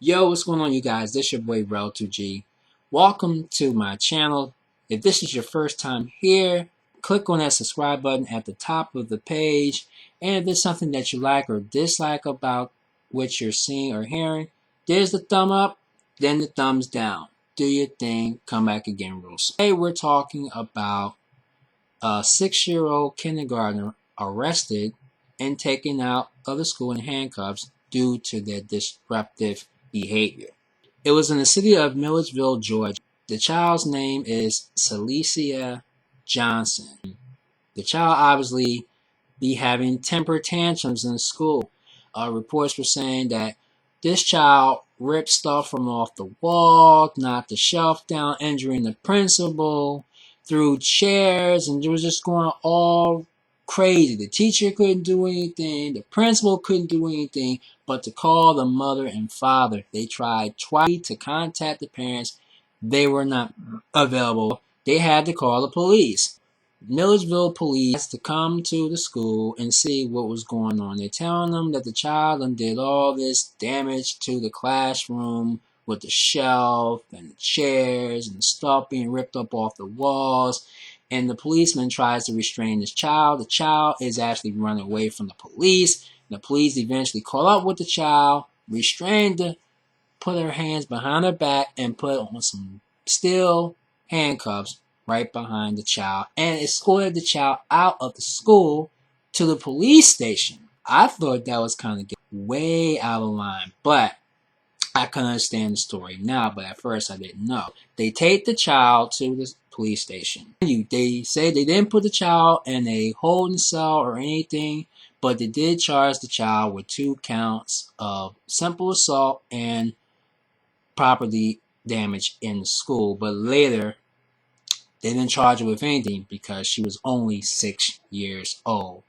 Yo, what's going on, you guys? This your boy Rel2G. Welcome to my channel. If this is your first time here, click on that subscribe button at the top of the page. And if there's something that you like or dislike about what you're seeing or hearing, there's the thumb up, then the thumbs down. Do your thing, come back again real soon. Today we're talking about a 6-year-old kindergartner arrested and taken out of the school in handcuffs due to their disruptive behavior. It was in the city of Milledgeville, Georgia. The child's name is Celicia Johnson. The child obviously be having temper tantrums in school. Reports were saying that this child ripped stuff from off the wall, knocked the shelf down, injuring the principal, threw chairs, and it was just going all crazy. The teacher couldn't do anything, the principal couldn't do anything but to call the mother and father. They tried twice to contact the parents. They were not available. They had to call the police. Milledgeville police to come to the school and see what was going on. They're telling them that the child did all this damage to the classroom with the shelf and the chairs and the stuff being ripped up off the walls. And the policeman tries to restrain this child. The child is actually running away from the police. The police eventually call up with the child, restrained her, put her hands behind her back, and put on some steel handcuffs right behind the child, and escorted the child out of the school to the police station. I thought that was kind of way out of line, but I can understand the story now, but at first I didn't know. They take the child to the police station. They say they didn't put the child in a holding cell or anything, but they did charge the child with 2 counts of simple assault and property damage in the school. But later, they didn't charge her with anything because she was only 6 years old.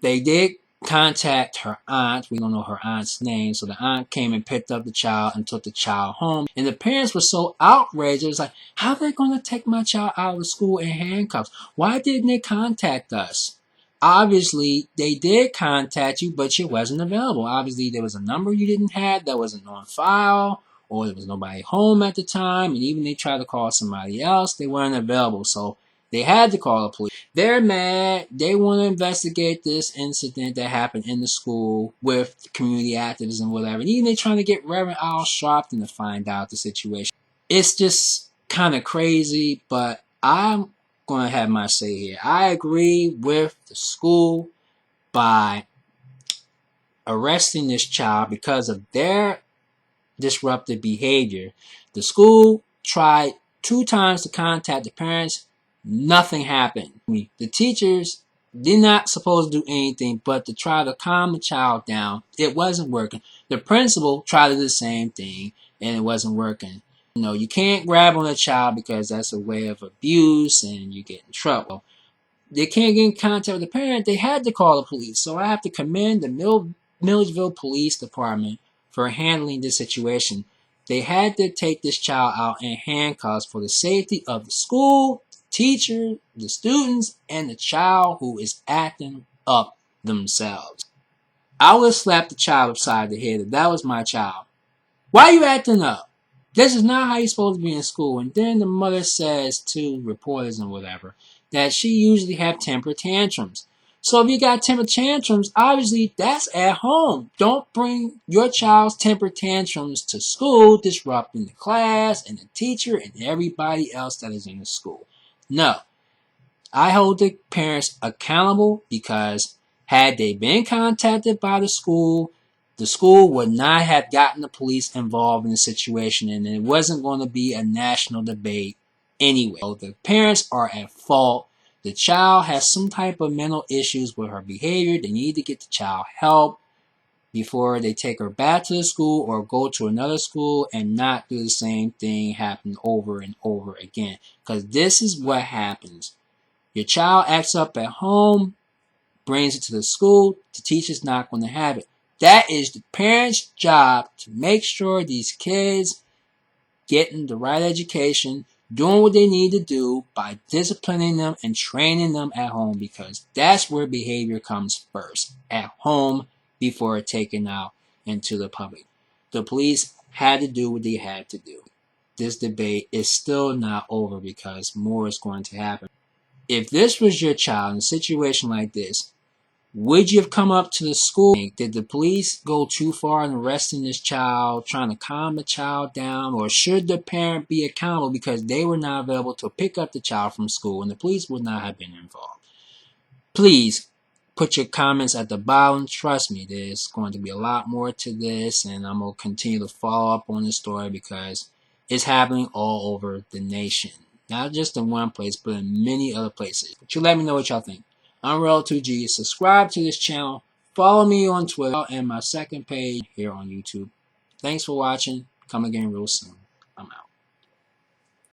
They did contact her aunt. We don't know her aunt's name. So the aunt came and picked up the child and took the child home. And the parents were so outraged. It was like, how are they going to take my child out of the school in handcuffs? Why didn't they contact us? Obviously, they did contact you, but you wasn't available. Obviously, there was a number you didn't have that wasn't on file, or there was nobody home at the time, and even they tried to call somebody else, they weren't available. So they had to call the police. They're mad. They want to investigate this incident that happened in the school with community activists and whatever. And even they're trying to get Reverend Al Sharpton to find out the situation. It's just kind of crazy, but I'm going to have my say here. I agree with the school by arresting this child because of their disruptive behavior. The school tried 2 times to contact the parents. Nothing happened. The teachers did not supposed to do anything but to try to calm the child down. It wasn't working. The principal tried to do the same thing and it wasn't working. You can't grab on a child because that's a way of abuse and you get in trouble. They can't get in contact with the parent. They had to call the police. So I have to commend the Milledgeville Police Department for handling this situation. They had to take this child out in handcuffs for the safety of the school, teacher, the students, and the child who is acting up themselves. I would slap the child upside the head if that was my child. Why are you acting up? This is not how you're supposed to be in school. And then the mother says to reporters and whatever that she usually have temper tantrums. So if you got temper tantrums, obviously that's at home. Don't bring your child's temper tantrums to school, disrupting the class and the teacher and everybody else that is in the school. No. I hold the parents accountable because had they been contacted by the school would not have gotten the police involved in the situation, and it wasn't going to be a national debate anyway. So the parents are at fault. The child has some type of mental issues with her behavior. They need to get the child help before they take her back to the school or go to another school and not do the same thing happen over and over again. Because this is what happens. Your child acts up at home, brings it to the school, the teacher's not going to have it. That is the parents' job to make sure these kids getting the right education, doing what they need to do by disciplining them and training them at home, because that's where behavior comes first, at home before taken out into the public. The police had to do what they had to do. This debate is still not over because more is going to happen. If this was your child in a situation like this, would you have come up to the school? Did the police go too far in arresting this child, trying to calm the child down, or should the parent be accountable because they were not available to pick up the child from school and the police would not have been involved? Please put your comments at the bottom. Trust me, there's going to be a lot more to this, and I'm going to continue to follow up on this story because it's happening all over the nation. Not just in one place, but in many other places. But you let me know what y'all think. I'm Real2G. Subscribe to this channel. Follow me on Twitter and my second page here on YouTube. Thanks for watching. Come again real soon.